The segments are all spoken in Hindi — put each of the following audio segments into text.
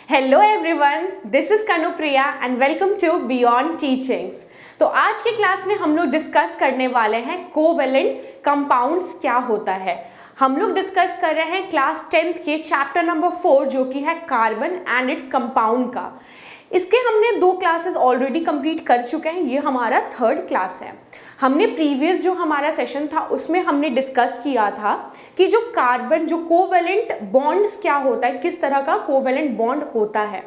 Hello everyone, this is Kanupriya and welcome to beyond teachings. तो आज के क्लास में हम लोग डिस्कस करने वाले हैं कोवेलेंट कंपाउंड्स क्या होता है। हम लोग डिस्कस कर रहे हैं क्लास 10th के चैप्टर नंबर 4 जो कि है कार्बन एंड इट्स कंपाउंड का। इसके हमने 2 क्लासेस ऑलरेडी कंप्लीट कर चुके हैं, ये हमारा 3rd क्लास है। हमने प्रीवियस जो हमारा सेशन था उसमें हमने डिस्कस किया था कि जो कार्बन जो कोवेलेंट बॉन्ड्स क्या होता है, किस तरह का कोवेलेंट बॉन्ड होता है।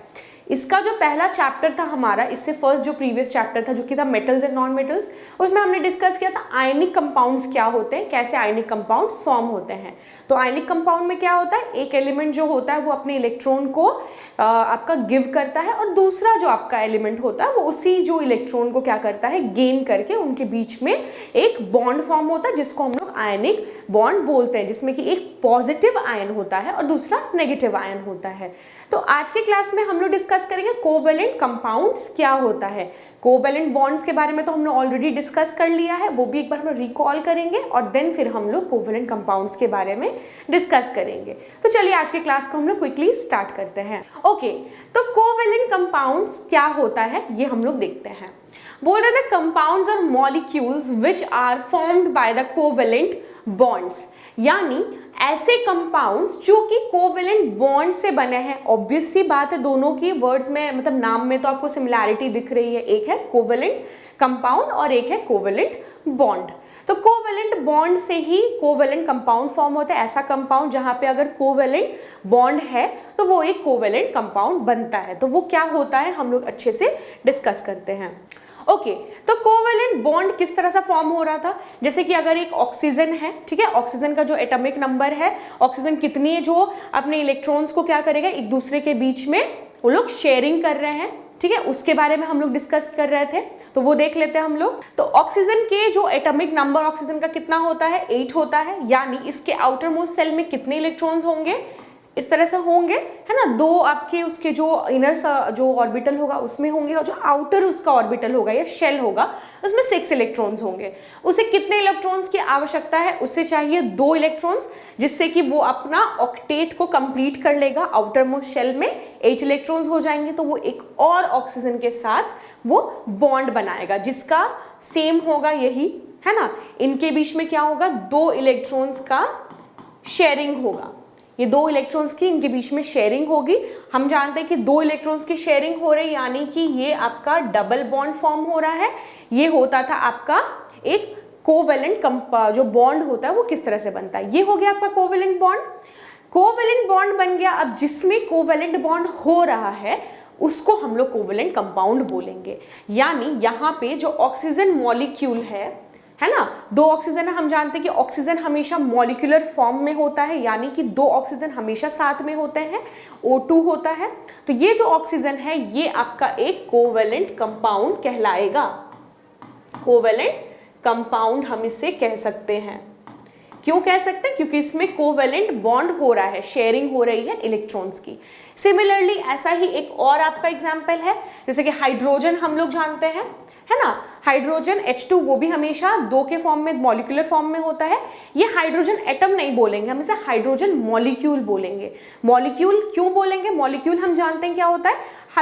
इसका जो पहला चैप्टर था हमारा, इससे फर्स्ट जो प्रीवियस चैप्टर था जो कि था मेटल्स एंड नॉन मेटल्स, उसमें हमने डिस्कस किया था आयनिक कंपाउंड्स क्या होते हैं, कैसे आयनिक कंपाउंड्स फॉर्म होते हैं। तो आयनिक कंपाउंड में क्या होता है, एक एलिमेंट जो होता है वो अपने इलेक्ट्रॉन को आपका गिव करता है और दूसरा जो आपका एलिमेंट होता है वो उसी जो इलेक्ट्रॉन को क्या करता है, गेन करके उनके बीच में एक बॉन्ड फॉर्म होता है जिसको हम लोग आयनिक बॉन्ड बोलते हैं, जिसमें कि एक पॉजिटिव आयन होता है और दूसरा नेगेटिव आयन होता है। तो आज के क्लास में हम लोग डिस्कस करेंगे कोवेलेंट कंपाउंड्स क्या होता है। कोवेलेंट बॉन्ड्स के बारे में तो हमने ऑलरेडी डिस्कस कर लिया है, वो भी एक बार हम रिकॉल करेंगे और देन फिर हम लोग कोवेलेंट कंपाउंड्स के बारे में डिस्कस करेंगे। तो चलिए आज के क्लास को हम लोग क्विकली स्टार्ट करते हैं। ओके, तो कोवेलेंट कंपाउंड्स क्या होता है ये हम लोग देखते हैं। बोल रहे थे कंपाउंड्स और molecules which are formed by the covalent bonds, यानी ऐसे कंपाउंड्स जो कि कोवेलेंट बॉन्ड से बने हैं। ऑब्वियस सी बात है, दोनों की वर्ड्स में मतलब नाम में तो आपको सिमिलैरिटी दिख रही है, एक है कोवेलेंट कंपाउंड और एक है कोवेलेंट बॉन्ड। तो कोवेलेंट बॉन्ड से ही कोवेलेंट कंपाउंड फॉर्म होता है। ऐसा कंपाउंड जहां पे अगर कोवेलेंट बॉन्ड है तो वो एक कोवेलेंट कंपाउंड बनता है। तो वो क्या होता है हम लोग अच्छे से डिस्कस करते हैं। ओके, तो कोवेलेंट बॉन्ड किस तरह से फॉर्म हो रहा था, जैसे कि अगर एक ऑक्सीजन है, ठीक है, ऑक्सीजन का जो एटॉमिक नंबर है, ऑक्सीजन कितनी है जो अपने इलेक्ट्रॉन्स को क्या करेगा, एक दूसरे के बीच में वो लोग शेयरिंग कर रहे हैं, ठीक है, उसके बारे में हम लोग डिस्कस कर रहे थे। तो वो देख लेते हैं हम लोग। तो ऑक्सीजन के जो एटॉमिक नंबर ऑक्सीजन का कितना होता है, 8 होता है, यानी इसके आउटर मोस्ट सेल में कितने इलेक्ट्रॉन्स होंगे, इस तरह से होंगे, है ना, 2 आपके उसके जो इनर जो ऑर्बिटल होगा उसमें होंगे और जो आउटर उसका ऑर्बिटल होगा या शेल होगा उसमें 6 इलेक्ट्रॉन्स होंगे। उसे कितने इलेक्ट्रॉन्स की आवश्यकता है, उससे चाहिए 2 इलेक्ट्रॉन्स, जिससे कि वो अपना ऑक्टेट को कंप्लीट कर लेगा। आउटर मोस्ट शेल में 8 इलेक्ट्रॉन्स हो जाएंगे तो वो एक और ऑक्सीजन के साथ वो बॉन्ड बनाएगा जिसका सेम होगा, यही है ना, इनके बीच में क्या होगा, 2 इलेक्ट्रॉन्स का शेयरिंग होगा। ये 2 इलेक्ट्रॉन्स की इनके बीच में शेयरिंग होगी। हम जानते हैं कि 2 इलेक्ट्रॉन्स की शेयरिंग हो रही, यानी कि ये आपका डबल बॉन्ड फॉर्म हो रहा है। ये होता था आपका एक कोवेलेंट जो बॉन्ड होता है वो किस तरह से बनता है, ये हो गया आपका कोवेलेंट बॉन्ड। कोवेलेंट बॉन्ड बन गया। अब जिसमें कोवेलेंट बॉन्ड हो रहा है उसको हम लोग कोवेलेंट कंपाउंड बोलेंगे। यानी यहाँ पे जो ऑक्सीजन मॉलिक्यूल है ना, 2 ऑक्सीजन है, हम जानते हैं कि ऑक्सीजन हमेशा मॉलिक्यूलर फॉर्म में होता है, यानी कि 2 ऑक्सीजन हमेशा साथ में होते हैं, O2 होता है। तो ये जो ऑक्सीजन है ये आपका एक कोवेलेंट कंपाउंड कहलाएगा। कोवेलेंट कंपाउंड हम इसे कह सकते हैं। क्यों कह सकते हैं, क्योंकि इसमें कोवेलेंट बॉन्ड हो रहा है, शेयरिंग हो रही है इलेक्ट्रॉन्स की। सिमिलरली ऐसा ही एक और आपका एग्जांपल है, जैसे कि हाइड्रोजन हम लोग जानते हैं, है ना, हाइड्रोजन H2 वो भी हमेशा 2 के फॉर्म में, मॉलिक्यूलर फॉर्म में होता है। ये हाइड्रोजन एटम नहीं बोलेंगे, हम इसे हाइड्रोजन मॉलिक्यूल बोलेंगे। मॉलिक्यूल क्यों बोलेंगे, मॉलिक्यूल हम जानते हैं क्या होता है,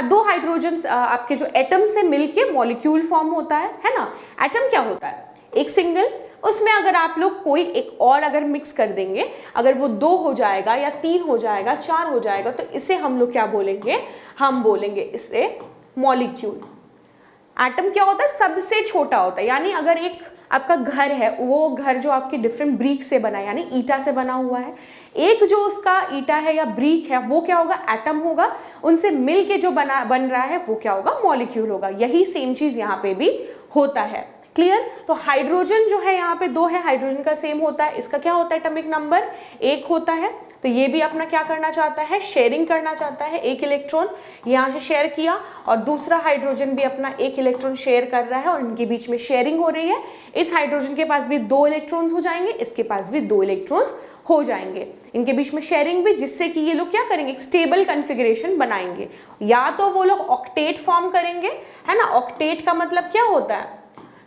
2 हाइड्रोजन आपके जो एटम से मिलके मॉलिक्यूल फॉर्म होता है ना। एटम क्या होता है, एक सिंगल, उसमें अगर आप लोग कोई एक और अगर मिक्स कर देंगे, अगर वो 2 हो जाएगा या 3 हो जाएगा, 4 हो जाएगा, तो इसे हम लोग क्या बोलेंगे, हम बोलेंगे इसे मॉलिक्यूल। एटम क्या होता है, सबसे छोटा होता है। यानी अगर एक आपका घर है, वो घर जो आपके डिफरेंट ब्रिक से बना है, यानी ईटा से बना हुआ है, एक जो उसका ईटा है या ब्रिक है वो क्या होगा, एटम होगा, उनसे मिल के जो बन रहा है वो क्या होगा, मॉलिक्यूल होगा। यही सेम चीज यहाँ पे भी होता है। क्लियर। तो हाइड्रोजन जो है यहाँ पे 2 है, हाइड्रोजन का सेम होता है, इसका क्या होता है, एटॉमिक नंबर 1 होता है। तो ये भी अपना क्या करना चाहता है, शेयरिंग करना चाहता है, 1 इलेक्ट्रॉन यहाँ से शेयर किया और दूसरा हाइड्रोजन भी अपना 1 इलेक्ट्रॉन शेयर कर रहा है और इनके बीच में शेयरिंग हो रही है। इस हाइड्रोजन के पास भी 2 इलेक्ट्रॉन्स हो जाएंगे, इसके पास भी 2 इलेक्ट्रॉन्स हो जाएंगे, इनके बीच में शेयरिंग भी, जिससे कि ये लोग क्या करेंगे, एक स्टेबल कॉन्फ़िगरेशन बनाएंगे। या तो वो लोग ऑक्टेट फॉर्म करेंगे, है ना। ऑक्टेट का मतलब क्या होता है,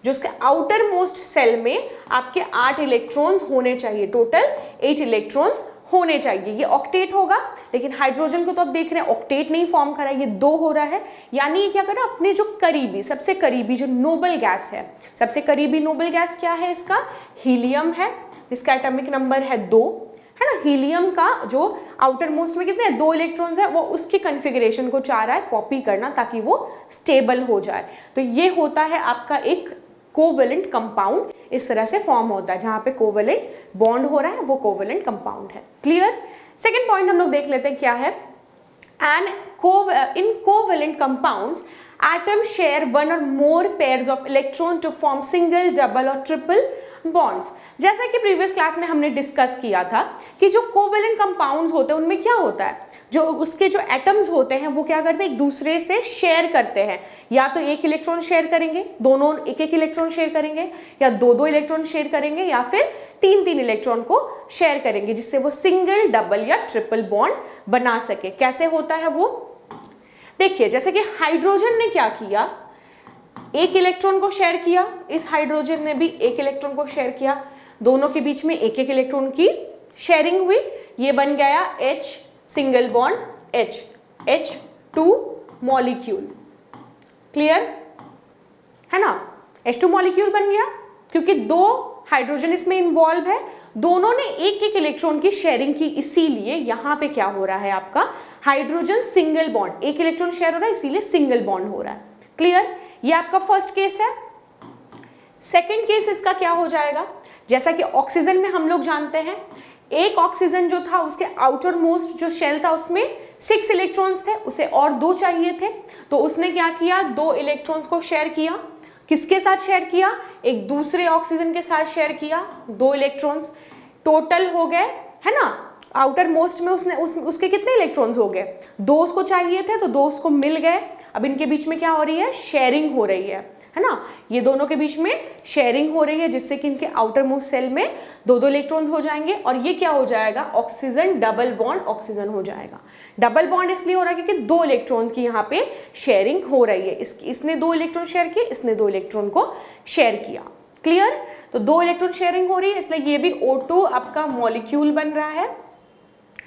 जो उसके आउटर मोस्ट सेल में आपके 8 इलेक्ट्रॉन्स होने चाहिए, टोटल 8 इलेक्ट्रॉन्स होने चाहिए। ये ऑक्टेट होगा, लेकिन हाइड्रोजन को तो आप देख रहे हैं ऑक्टेट नहीं फॉर्म करा, ये 2 हो रहा है। यानी ये क्या कर रहा है, अपने जो करीबी, सबसे करीबी जो नोबल गैस है, सबसे करीबी नोबल गैस क्या है इसका, हीलियम है, इसका एटॉमिक नंबर है 2, है ना। हीलियम का जो आउटर मोस्ट में कितने 2 इलेक्ट्रॉन्स है, वो उसके कन्फिगरेशन को चाह रहा है कॉपी करना ताकि वो स्टेबल हो जाए। तो ये होता है आपका एक कोवेलेंट कंपाउंड, इस तरह से फॉर्म होता है जहां पे कोवेलेंट बॉन्ड हो रहा है, वो कोवेलेंट कंपाउंड है। क्लियर। सेकेंड पॉइंट हम लोग देख लेते हैं क्या है। And in covalent compounds atoms share one or more pairs of electron to form single, double और triple bonds। जैसा कि प्रीवियस क्लास में हमने डिस्कस किया था कि जो कोवेलेंट कंपाउंड्स होते हैं उनमें क्या होता है, जो उसके जो एटम्स होते हैं वो क्या करते हैं, एक दूसरे से शेयर करते हैं। या तो एक इलेक्ट्रॉन शेयर करेंगे, दोनों एक एक इलेक्ट्रॉन शेयर करेंगे, या दो दो इलेक्ट्रॉन शेयर करेंगे, या फिर तीन तीन इलेक्ट्रॉन को शेयर करेंगे, जिससे वो सिंगल, डबल या ट्रिपल बॉन्ड बना सके। कैसे होता है वो देखिए, जैसे कि हाइड्रोजन ने क्या किया, एक इलेक्ट्रॉन को शेयर किया, इस हाइड्रोजन ने भी एक इलेक्ट्रॉन को शेयर किया, दोनों के बीच में एक एक इलेक्ट्रॉन की शेयरिंग हुई, ये बन गया H single bond H, H2 molecule. Clear है ना, H2 मॉलिक्यूल बन गया क्योंकि 2 हाइड्रोजन इसमें इन्वॉल्व है, दोनों ने एक एक इलेक्ट्रॉन की शेयरिंग की, इसीलिए यहां पे क्या हो रहा है आपका हाइड्रोजन सिंगल बॉन्ड, एक इलेक्ट्रॉन शेयर हो रहा है इसीलिए सिंगल बॉन्ड हो रहा है। क्लियर, ये आपका फर्स्ट केस है। सेकंड केस इसका क्या हो जाएगा, जैसा कि ऑक्सीजन में हम लोग जानते हैं, एक ऑक्सीजन जो था उसके आउटर मोस्ट जो शेल था उसमें 6 इलेक्ट्रॉन्स थे, उसे और 2 चाहिए थे, तो उसने क्या किया, 2 इलेक्ट्रॉन्स को शेयर किया। किसके साथ शेयर किया, एक दूसरे ऑक्सीजन के साथ शेयर किया, 2 इलेक्ट्रॉन्स टोटल हो गए, है ना। आउटर मोस्ट में उसके कितने इलेक्ट्रॉन्स हो गए, 2 उसको चाहिए थे तो 2 उसको मिल गए। अब इनके बीच में क्या हो रही है, शेयरिंग हो रही है ना, ये दोनों के बीच में शेयरिंग हो रही है, जिससे कि इनके आउटर मोस्ट सेल में 2-2 इलेक्ट्रॉन्स हो जाएंगे, और ये क्या हो जाएगा, ऑक्सीजन डबल बॉन्ड ऑक्सीजन हो जाएगा। डबल बॉन्ड इसलिए हो रहा है क्योंकि 2 इलेक्ट्रॉन की यहाँ पे शेयरिंग हो रही है, इसने 2 इलेक्ट्रॉन शेयर किए, इसने 2 इलेक्ट्रॉन को शेयर किया। क्लियर, तो 2 इलेक्ट्रॉन शेयरिंग हो रही है, इसलिए ये भी O2 आपका मॉलिक्यूल बन रहा है।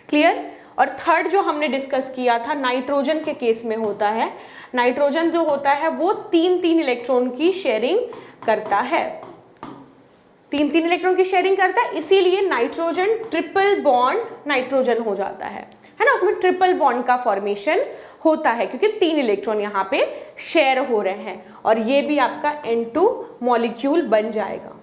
क्लियर, और थर्ड जो हमने डिस्कस किया था नाइट्रोजन के केस में होता है, नाइट्रोजन जो होता है वो 3-3 इलेक्ट्रॉन की शेयरिंग करता है, 3-3 इलेक्ट्रॉन की शेयरिंग करता है, इसीलिए नाइट्रोजन ट्रिपल बॉन्ड नाइट्रोजन हो जाता है ना, उसमें ट्रिपल बॉन्ड का फॉर्मेशन होता है क्योंकि 3 इलेक्ट्रॉन यहाँ पे शेयर हो रहे हैं, और ये भी आपका N2 मॉलिक्यूल बन जाएगा।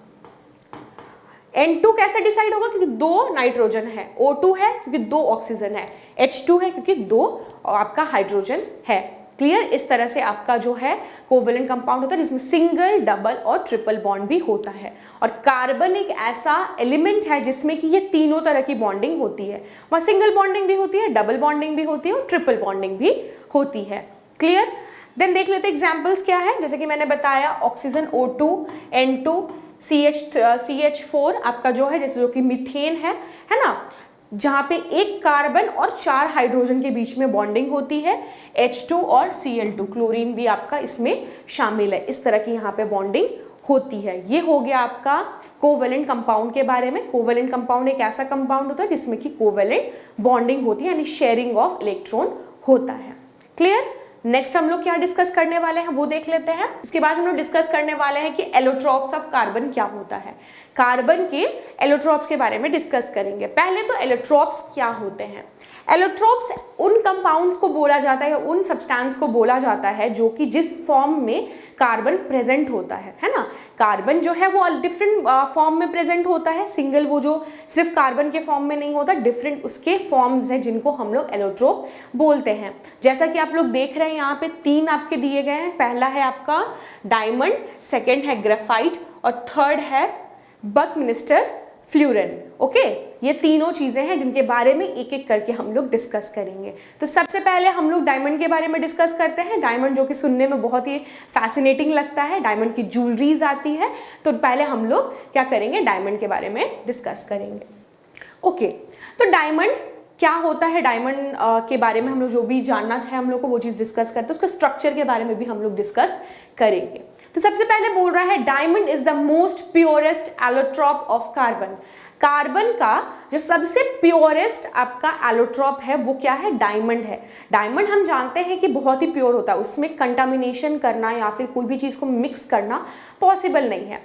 N2 कैसे डिसाइड होगा, क्योंकि 2 नाइट्रोजन है, O2 है क्योंकि 2 ऑक्सीजन है, H2 है क्योंकि 2 आपका हाइड्रोजन है। क्लियर, इस तरह से आपका जो है कोवेलेंट कंपाउंड होता है जिसमें सिंगल, डबल और ट्रिपल बॉन्ड भी होता है। और कार्बन एक ऐसा एलिमेंट है जिसमें कि ये तीनों तरह की बॉन्डिंग होती है, वहाँ सिंगल बॉन्डिंग भी होती है, डबल बॉन्डिंग भी होती है और ट्रिपल बॉन्डिंग भी होती है। क्लियर, देन देख लेते हैं एग्जाम्पल्स क्या है। जैसे कि मैंने बताया ऑक्सीजन O2, N2, CH4 आपका जो है, जैसे जो कि मीथेन है ना, जहाँ पे एक कार्बन और 4 हाइड्रोजन के बीच में बॉन्डिंग होती है, H2 और Cl2, क्लोरीन भी आपका इसमें शामिल है, इस तरह की यहाँ पे बॉन्डिंग होती है। ये हो गया आपका कोवेलेंट कंपाउंड के बारे में। कोवेलेंट कंपाउंड एक ऐसा कंपाउंड होता है जिसमें कि कोवेलेंट बॉन्डिंग होती है, यानी शेयरिंग ऑफ इलेक्ट्रॉन होता है। क्लियर, नेक्स्ट हम लोग क्या डिस्कस करने वाले हैं वो देख लेते हैं। इसके बाद हम लोग डिस्कस करने वाले हैं कि एलोट्रॉप्स ऑफ कार्बन क्या होता है, कार्बन के एलोट्रॉप्स के बारे में डिस्कस करेंगे। पहले तो एलोट्रॉप्स क्या होते हैं। एलोट्रॉप्स उन कंपाउंड्स को बोला जाता है, उन सब्सटेंस को बोला जाता है जो कि जिस फॉर्म में कार्बन प्रेजेंट होता है ना। कार्बन जो है वो डिफरेंट फॉर्म में प्रेजेंट होता है, सिंगल वो जो सिर्फ कार्बन के फॉर्म में नहीं होता, डिफरेंट उसके फॉर्म्स हैं जिनको हम लोग एलोट्रॉप बोलते हैं। जैसा कि आप लोग देख रहे हैं यहाँ पे 3 आपके दिए गए हैं, पहला है आपका डायमंड, सेकेंड है ग्रेफाइट और थर्ड है बकमिंस्टर फ्लूरेन। ओके, ये तीनों चीजें हैं जिनके बारे में एक एक करके हम लोग डिस्कस करेंगे। तो सबसे पहले हम लोग डायमंड के बारे में डिस्कस करते हैं। डायमंड जो कि सुनने में बहुत ही फैसिनेटिंग लगता है, डायमंड की ज्वेलरीज आती है, तो पहले हम लोग क्या करेंगे, डायमंड के बारे में डिस्कस करेंगे। ओके, तो डायमंड क्या होता है, डायमंड के बारे में हम लोग जो भी जानना है हम लोग को वो चीज़ डिस्कस करते हैं, उसका स्ट्रक्चर के बारे में भी हम लोग डिस्कस करेंगे। तो सबसे पहले बोल रहा है diamond is the most purest allotrope of carbon. Carbon का जो सबसे प्योरेस्ट आपका एलोट्रॉप है वो क्या है, डायमंड है। डायमंड हम जानते हैं कि बहुत ही प्योर होता है, उसमें कंटामिनेशन करना या फिर कोई भी चीज़ को मिक्स करना पॉसिबल नहीं है।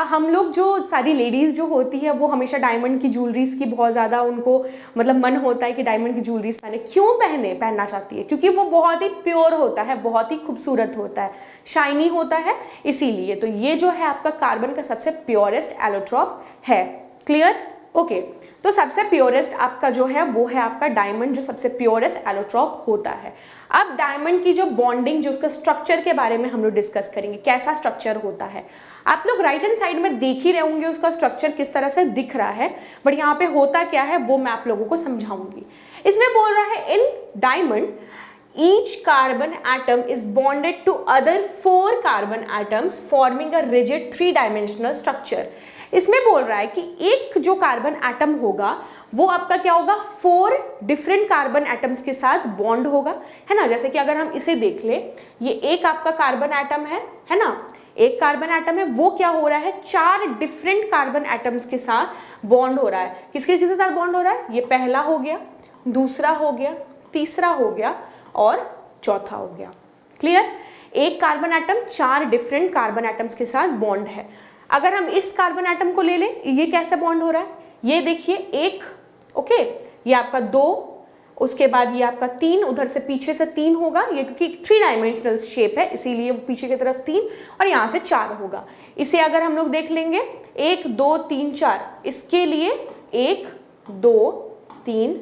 हम लोग जो सारी लेडीज़ जो होती है वो हमेशा डायमंड की ज्वेलरीज की बहुत ज़्यादा उनको मतलब मन होता है कि डायमंड की ज्वेलरीज पहने। क्यों पहनना चाहती है? क्योंकि वो बहुत ही प्योर होता है, बहुत ही खूबसूरत होता है, शाइनी होता है, इसीलिए। तो ये जो है आपका कार्बन का सबसे प्योरेस्ट एलोट्रॉप है। क्लियर? ओके। तो सबसे प्योरेस्ट आपका जो है वो है आपका डायमंड, जो सबसे प्योरेस्ट एलोट्रॉप होता है। अब डायमंड की जो बॉन्डिंग, जो उसका स्ट्रक्चर के बारे में हम लोग डिस्कस करेंगे, कैसा स्ट्रक्चर होता है। आप लोग राइट हैंड साइड में देख ही रहे होंगे उसका स्ट्रक्चर किस तरह से दिख रहा है, बट यहाँ पे होता क्या है वो मैं आप लोगों को समझाऊंगी। इसमें बोल रहा है in diamond each carbon atom is bonded to other 4 carbon atoms forming a rigid 3-dimensional structure। इसमें बोल रहा है कि एक जो कार्बन एटम होगा वो आपका क्या होगा, 4 डिफरेंट कार्बन एटम्स के साथ बॉन्ड होगा, है ना। जैसे कि अगर हम इसे देख ले, ये एक आपका कार्बन एटम है ना, एक कार्बन एटम है, वो क्या हो रहा है, 4 डिफरेंट कार्बन एटम्स के साथ बॉन्ड हो रहा है। किसके किसके साथ बॉन्ड हो रहा है, ये पहला हो गया, दूसरा हो गया, तीसरा हो गया और चौथा हो गया। क्लियर? एक carbon atom 4 different carbon atoms के साथ बॉन्ड है। अगर हम इस कार्बन एटम को ले लें, ये कैसे बॉन्ड हो रहा है, ये देखिए एक, ओके, ये आपका 2, उसके बाद ये आपका 3, उधर से पीछे से 3 होगा, ये क्योंकि 3 डायमेंशनल शेप है इसीलिए वो पीछे की तरफ 3 और यहाँ से 4 होगा। इसे अगर हम लोग देख लेंगे 1 2 3 4, इसके लिए 1 2 3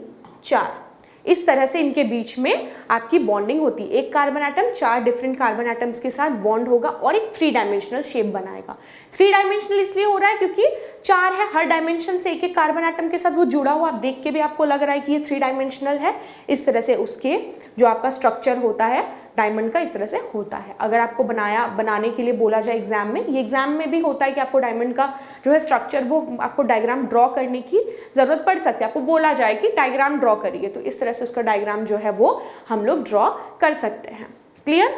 4, इस तरह से इनके बीच में आपकी बॉन्डिंग होती है। एक carbon atom 4 different carbon atoms के साथ बॉन्ड होगा और एक 3 डायमेंशनल शेप बनाएगा। 3 डायमेंशनल इसलिए हो रहा है क्योंकि 4 है, हर डायमेंशन से एक एक कार्बन एटम के साथ वो जुड़ा हुआ, आप देख के भी आपको लग रहा है कि ये 3 डायमेंशनल है। इस तरह से उसके जो आपका स्ट्रक्चर होता है डायमंड का, इस तरह से होता है। अगर आपको बनाने के लिए बोला जाए एग्जाम में, ये एग्जाम में भी होता है कि आपको डायमंड का जो है स्ट्रक्चर वो आपको डायग्राम ड्रॉ करने की जरूरत पड़ सकती है। आपको बोला जाए कि डायग्राम ड्रॉ करिए, तो इस तरह से उसका डायग्राम जो है वो हम लोग ड्रॉ कर सकते हैं। क्लियर?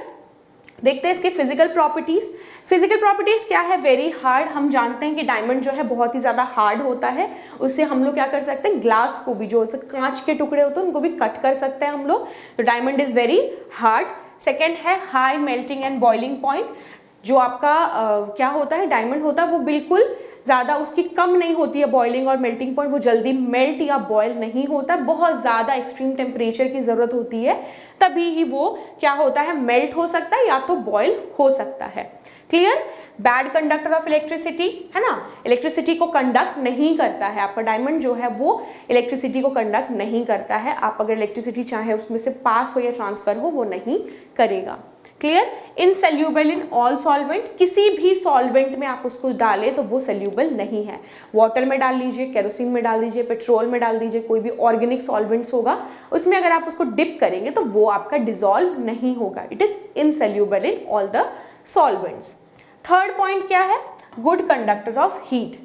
देखते हैं इसके फिजिकल प्रॉपर्टीज। फिजिकल प्रॉपर्टीज क्या है, वेरी हार्ड। हम जानते हैं कि डायमंड जो है बहुत ही ज़्यादा हार्ड होता है, उससे हम लोग क्या कर सकते हैं, ग्लास को भी, जो कांच के टुकड़े होते हैं उनको भी कट कर सकते हैं हम लोग। तो diamond is very hard. Second है high melting and boiling point. जो आपका क्या होता है, डायमंड होता है वो बिल्कुल ज़्यादा उसकी कम नहीं होती है बॉइलिंग और मेल्टिंग पॉइंट, वो जल्दी मेल्ट या बॉयल नहीं होता, बहुत ज़्यादा एक्सट्रीम टेम्परेचर की ज़रूरत होती है तभी ही वो क्या होता है, मेल्ट हो सकता है या तो बॉयल हो सकता है। Clear? Bad conductor of electricity, है ना, इलेक्ट्रिसिटी को कंडक्ट नहीं करता है आपका डायमंड जो है वो इलेक्ट्रिसिटी को कंडक्ट नहीं करता है। आप अगर इलेक्ट्रिसिटी चाहे उसमें से पास हो या ट्रांसफर हो, वो नहीं करेगा। क्लियर? इनसेल्यूबल इन ऑल सॉल्वेंट, किसी भी सॉल्वेंट में आप उसको डालें तो वो सेल्यूबल नहीं है। वाटर में डाल लीजिए, केरोसिन में डाल दीजिए, पेट्रोल में डाल दीजिए, कोई भी ऑर्गेनिक सॉल्वेंट्स होगा उसमें अगर आप उसको डिप करेंगे तो वो आपका डिसॉल्व नहीं होगा। It is insoluble in all the solvents. Third point क्या है, good conductor of heat.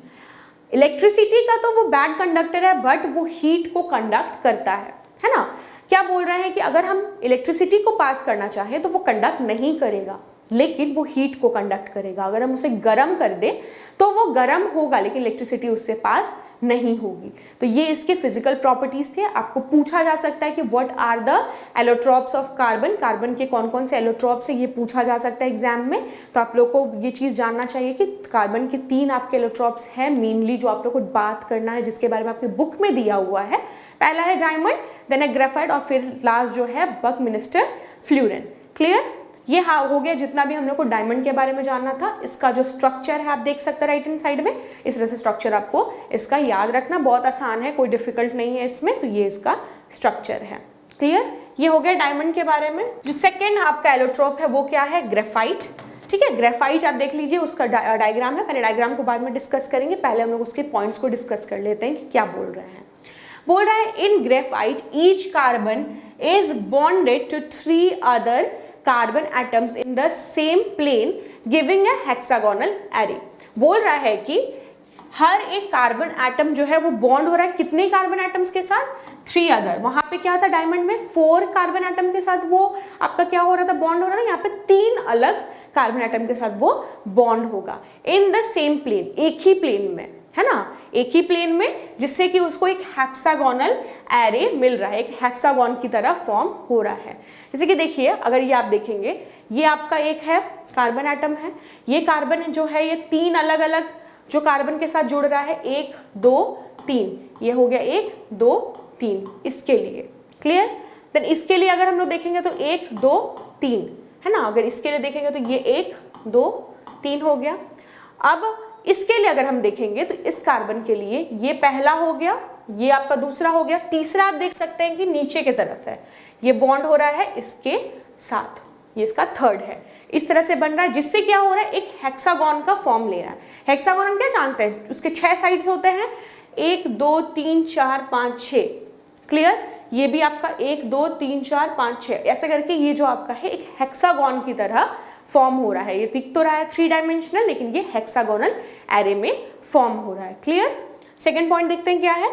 Electricity का तो वो बैड कंडक्टर है बट वो हीट को कंडक्ट करता है ना। क्या बोल रहे हैं कि अगर हम इलेक्ट्रिसिटी को पास करना चाहें तो वो कंडक्ट नहीं करेगा लेकिन वो हीट को कंडक्ट करेगा। अगर हम उसे गर्म कर दें तो वो गर्म होगा लेकिन इलेक्ट्रिसिटी उससे पास नहीं होगी। तो ये इसके फिजिकल प्रॉपर्टीज थे। आपको पूछा जा सकता है कि what are the allotropes of carbon, carbon के कौन कौन से एलोट्रॉप्स है, ये पूछा जा सकता है एग्जाम में। तो आप लोग को ये चीज़ जानना चाहिए कि कार्बन के 3 आपके एलोट्रॉप्स हैं मेनली, जो आप लोग को बात करना है, जिसके बारे में आपके बुक में दिया हुआ है। पहला है डायमंड, देन है ग्रेफाइट और फिर लास्ट जो है बकमिंस्टर फ्लूरेन। क्लियर? ये हाँ हो गया जितना भी हम लोग को डायमंड के बारे में जानना था। इसका जो स्ट्रक्चर है आप देख सकते हैं राइट हैंड साइड में, इस तरह से स्ट्रक्चर आपको इसका याद रखना, बहुत आसान है, कोई डिफिकल्ट नहीं है इसमें। तो ये इसका स्ट्रक्चर है। क्लियर? ये हो गया डायमंड के बारे में। जो सेकेंड आपका एलोट्रोप है वो क्या है, ग्रेफाइट। ठीक है, ग्रेफाइट आप देख लीजिए, उसका डायग्राम है, पहले डायग्राम को बाद में डिस्कस करेंगे, पहले हम लोग उसके पॉइंट्स को डिस्कस कर लेते हैं कि क्या बोल रहे हैं। बोल रहा है in graphite each carbon is bonded to 3 other carbon atoms in the same plane giving a hexagonal array. बोल रहा है कि हर एक कार्बन एटम जो है वो बॉन्ड हो रहा है कितने कार्बन एटम्स के साथ, 3 अदर। वहां पे क्या था डायमंड में 4 कार्बन एटम के साथ वो आपका क्या हो रहा था, बॉन्ड हो रहा था। यहाँ पे 3 अलग कार्बन एटम के साथ वो बॉन्ड होगा इन द सेम प्लेन, एक ही प्लेन में। है ना, एक ही प्लेन में, जिससे कि उसको एक हेक्सागोनल एरे मिल रहा है, एक हेक्सागोन की तरह फॉर्म हो रहा है। जैसे कि देखिए, अगर ये आप देखेंगे, ये आपका एक है कार्बन एटम है, ये कार्बन जो है ये 3 अलग अलग जो कार्बन के साथ जुड़ रहा है, 1 2 3, ये हो गया 1 2 3 इसके लिए। क्लियर? देन इसके लिए अगर हम लोग देखेंगे तो 1 2 3 है ना, अगर इसके लिए देखेंगे तो ये 1 2 3 हो गया। अब इसके लिए अगर हम देखेंगे तो इस कार्बन के लिए ये पहला हो गया, ये आपका दूसरा हो गया, तीसरा आप देख सकते हैं कि नीचे की तरफ है, ये बॉन्ड हो रहा है इसके साथ, ये इसका थर्ड है, इस तरह से बन रहा है, जिससे क्या हो रहा है, एक हेक्सागोन का फॉर्म ले रहा है। हेक्सागोन हम क्या जानते हैं, उसके 6 साइड्स होते हैं, 1 2 3 4 5 6। क्लियर? ये भी आपका 1 2 3 4 5 6 ऐसे करके ये जो आपका है एक हेक्सागोन की तरह फॉर्म हो रहा है। ये दिख तो रहा है 3 डायमेंशनल, लेकिन ये हेक्सागोनल एरे में फॉर्म हो रहा है। क्लियर? सेकेंड पॉइंट देखते हैं क्या है।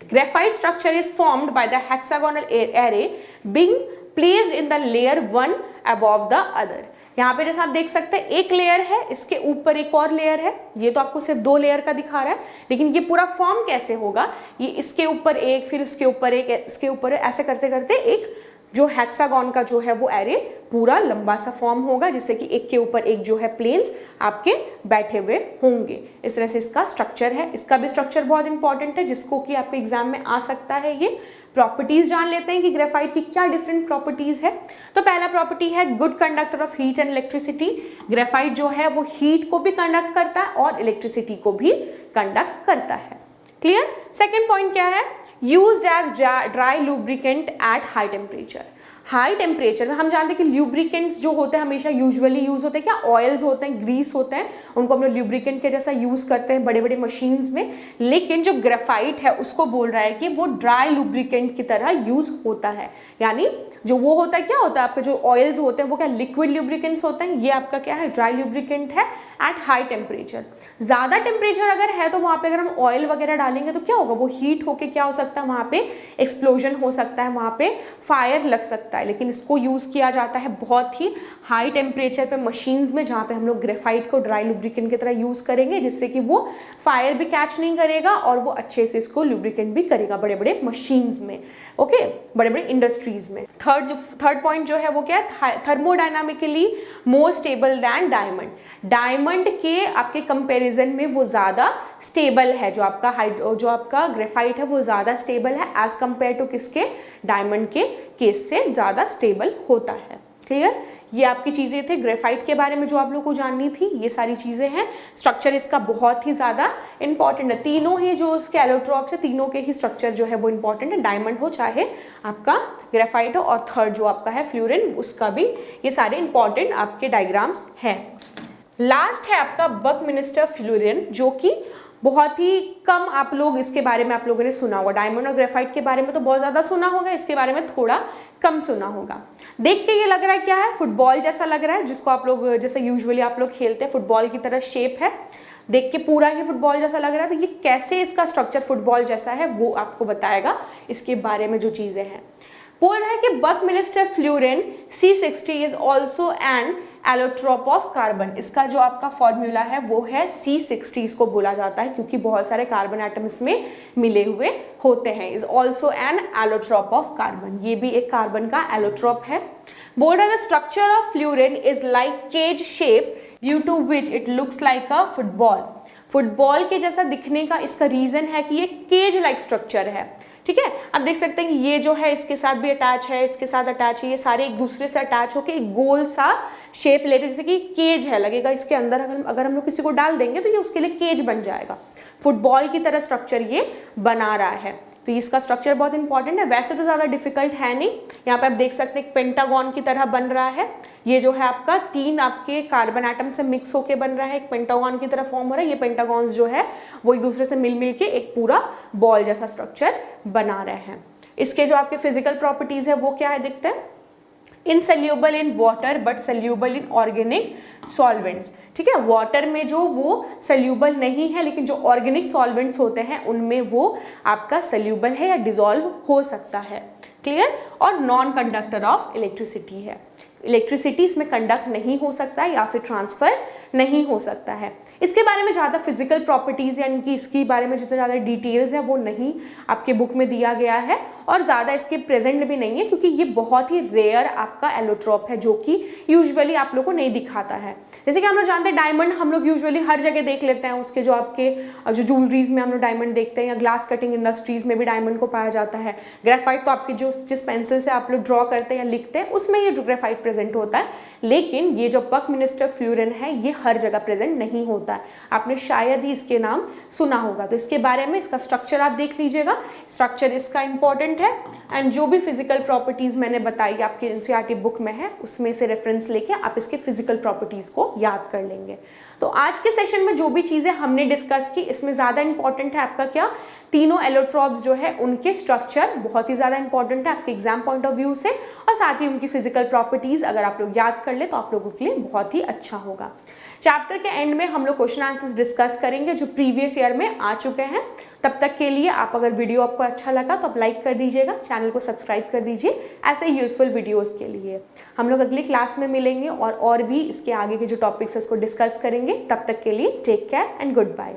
Graphite structure is formed by the hexagonal array being placed in the layer one above the other. यहाँ पे जैसे आप देख सकते हैं एक लेयर है, इसके ऊपर एक और लेयर है, ये तो आपको सिर्फ 2 लेयर का दिखा रहा है, लेकिन ये पूरा फॉर्म कैसे होगा, ये इसके ऊपर एक, फिर उसके ऊपर एक, इसके ऊपर ऐसे करते करते एक जो हेक्सागोन का जो है वो एरे पूरा लंबा सा फॉर्म होगा, जिससे कि एक के ऊपर एक जो है प्लेन्स आपके बैठे हुए होंगे। इस तरह से इसका स्ट्रक्चर है। इसका भी स्ट्रक्चर बहुत इंपॉर्टेंट है, जिसको कि आपके एग्जाम में आ सकता है। ये प्रॉपर्टीज जान लेते हैं कि ग्रेफाइट की क्या डिफरेंट प्रॉपर्टीज है। तो पहला प्रॉपर्टी है good conductor of heat and electricity. Graphite जो है वो हीट को भी कंडक्ट करता है और इलेक्ट्रिसिटी को भी कंडक्ट करता है। क्लियर? सेकेंड पॉइंट क्या है, used as dry lubricant at high temperature. High temperature में हम जानते हैं कि ल्यूब्रिकेंट्स जो होते हैं हमेशा यूजुअली यूज होते हैं क्या, ऑयल्स होते हैं, ग्रीस होते हैं, उनको हम लोग ल्यूब्रिकेंट के जैसा यूज करते हैं बड़े बड़े मशीन्स में। लेकिन जो ग्रेफाइट है उसको बोल रहा है कि वो ड्राई लुब्रिकेंट की तरह यूज होता है, यानी जो वो होता है क्या होता है, आपके जो ऑयल्स होते हैं वो क्या लिक्विड ल्यूब्रिकेंट्स होते हैं, ये आपका क्या है ड्राई लुब्रिकेंट है एट हाई टेम्परेचर। ज़्यादा टेम्परेचर अगर है तो वहाँ पे अगर हम ऑयल वगैरह डालेंगे तो क्या होगा, वो हीट होके क्या हो सकता है, वहाँ पे एक्सप्लोजन हो सकता है, वहाँ पे फायर लग सकता है। लेकिन इसको यूज़ किया जाता है बहुत ही हाई टेम्परेचर पे मशीन्स में, जहाँ पे हम लोग ग्रेफाइट को ड्राई लुब्रिकेंट की तरह यूज़ करेंगे, जिससे कि वो फायर भी कैच नहीं करेगा और वो अच्छे से इसको लुब्रिकेंट भी करेगा बड़े बड़े मशीन्स में, ओके, बड़े बड़े इंडस्ट्रीज में। थर्ड पॉइंट जो है वो क्या है, thermodynamically more stable than diamond. Diamond के आपके कंपैरिजन में वो ज़्यादा स्टेबल है, जो आपका ग्रेफाइट है वो ज़्यादा स्टेबल है एज कंपेयर टू किसके, डायमंड के केस से ज़्यादा स्टेबल होता है। क्लियर? ये आपकी चीज़ें थे ग्रेफाइट के बारे में जो आप लोग को जाननी थी, ये सारी चीज़ें हैं। स्ट्रक्चर इसका बहुत ही ज़्यादा इंपॉर्टेंट है, तीनों ही जो उसके एलोट्रॉप्स है तीनों के ही स्ट्रक्चर जो है वो इंपॉर्टेंट है, डायमंड हो चाहे आपका ग्रेफाइट हो, और थर्ड जो आपका है फ्लोरीन, उसका भी, ये सारे इंपॉर्टेंट आपके डायग्राम्स हैं। लास्ट है आपका बकमिंस्टर फ्लोरीन, जो कि बहुत ही कम आप लोग इसके बारे में आप लोगों ने सुना होगा। डायमंड और ग्रेफाइट के बारे में तो बहुत ज़्यादा सुना होगा, इसके बारे में थोड़ा कम सुना होगा। देख के ये लग रहा है क्या है, फुटबॉल जैसा लग रहा है, जिसको आप लोग जैसे यूजुअली आप लोग खेलते हैं, फुटबॉल की तरह शेप है, देख के पूरा ही फुटबॉल जैसा लग रहा है। तो ये कैसे इसका स्ट्रक्चर फुटबॉल जैसा है वो आपको बताएगा इसके बारे में जो चीज़ें हैं। बोल रहा है कि Buckminster fluorine C60 is also an allotrope of carbon. इसका जो आपका फॉर्मूला है वो है C60, इसको बोला जाता है क्योंकि बहुत सारे कार्बन एटम इसमें मिले हुए होते हैं। Is also an allotrope of carbon, ये भी एक कार्बन का एलोट्रोप है। बोल रहा है the structure of fluorine is like cage shape due to which it looks like a football. Football के जैसा दिखने का इसका रीजन है कि ये केज लाइक स्ट्रक्चर है। ठीक है, आप देख सकते हैं कि ये जो है इसके साथ भी अटैच है, इसके साथ अटैच है, ये सारे एक दूसरे से अटैच होकर एक गोल सा शेप लेते, जैसे कि केज है, लगेगा इसके अंदर अगर हम लोग किसी को डाल देंगे तो ये उसके लिए केज बन जाएगा। फुटबॉल की तरह स्ट्रक्चर ये बना रहा है, तो इसका स्ट्रक्चर बहुत इंपॉर्टेंट है। वैसे तो ज़्यादा डिफिकल्ट है नहीं, यहाँ पे आप देख सकते हैं एक पेंटागन की तरह बन रहा है। ये जो है आपका 3 आपके कार्बन एटम से मिक्स होके बन रहा है, एक पेंटागन की तरह फॉर्म हो रहा है। ये पेंटागन्स जो है वो एक दूसरे से मिल के एक पूरा बॉल जैसा स्ट्रक्चर बना रहे हैं। इसके जो आपके फिजिकल प्रॉपर्टीज है वो क्या है, देखते हैं। Insoluble in water but soluble in organic solvents. ठीक है, वाटर में जो वो सल्यूबल नहीं है, लेकिन जो ऑर्गेनिक सॉल्वेंट्स होते हैं उनमें वो आपका सल्यूबल है या डिसॉल्व हो सकता है। क्लियर? और नॉन कंडक्टर ऑफ इलेक्ट्रिसिटी है। इलेक्ट्रिसिटी इसमें कंडक्ट नहीं हो सकता है या फिर ट्रांसफ़र नहीं हो सकता है। इसके बारे में ज़्यादा फिजिकल प्रॉपर्टीज़ यानी कि इसके बारे में जितने ज़्यादा डिटेल्स हैं वो नहीं आपके बुक में दिया गया है और ज़्यादा इसके प्रेजेंट भी नहीं है, क्योंकि ये बहुत ही रेयर आपका एलोट्रॉप है जो कि यूजुअली आप लोग को नहीं दिखाता है। जैसे कि हम लोग जानते हैं डायमंड हम लोग यूजुअली हर जगह देख लेते हैं, उसके जो आपके जो ज्वेलरीज में हम लोग डायमंड देखते हैं या ग्लास कटिंग इंडस्ट्रीज में भी डायमंड को पाया जाता है। ग्रेफाइट तो आपके जो जिस पेंसिल से आप लोग ड्रॉ करते हैं या लिखते हैं उसमें ये ग्रेफाइट प्रेजेंट होता है, लेकिन ये जो बकमिंस्टर फ्लोरीन है ये हर जगह प्रेजेंट नहीं होता है। आपने शायद ही इसके नाम सुना होगा, तो इसके बारे में इसका स्ट्रक्चर आप देख लीजिएगा, स्ट्रक्चर इसका इंपॉर्टेंट है एंड जो भी फिजिकल प्रॉपर्टीज मैंने बताई आपके एनसीईआरटी बुक में है उसमें से रेफरेंस लेके आप इसके फिजिकल प्रॉपर्टीज को याद कर लेंगे। तो आज के सेशन में जो भी चीजें हमने डिस्कस की इसमें ज्यादा इंपॉर्टेंट है आपका क्या, तीनों एलोट्रॉप्स जो है उनके स्ट्रक्चर बहुत ही ज्यादा इंपॉर्टेंट है आपके एग्जाम पॉइंट ऑफ व्यू से, और साथ ही उनकी फिजिकल प्रॉपर्टीज अगर आप लोग याद कर ले तो आप लोगों के लिए बहुत ही अच्छा होगा। चैप्टर के एंड में हम लोग क्वेश्चन आंसर्स डिस्कस करेंगे जो प्रीवियस ईयर में आ चुके हैं। तब तक के लिए आप अगर वीडियो आपको अच्छा लगा तो आप लाइक कर दीजिएगा, चैनल को सब्सक्राइब कर दीजिए ऐसे यूजफुल वीडियोस के लिए। हम लोग अगली क्लास में मिलेंगे और भी इसके आगे के जो टॉपिक्स है उसको डिस्कस करेंगे। तब तक के लिए take care and good bye.